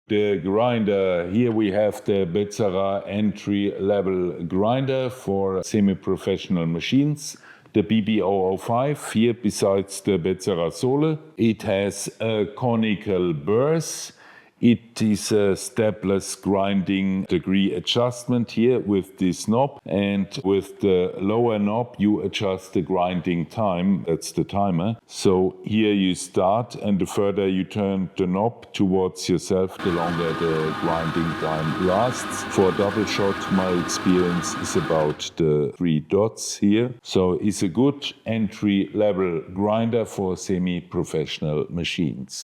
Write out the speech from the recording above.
The grinder, here we have the Bezzera entry-level grinder for semi-professional machines. The BB005 here besides the Bezzera SOLE. It has a conical burrs. It is a stepless grinding degree adjustment here with this knob, and with the lower knob you adjust the grinding time, that's the timer. So here you start, and the further you turn the knob towards yourself, the longer the grinding time lasts. For a double shot my experience is about the 3 dots here. So it's a good entry level grinder for semi-professional machines.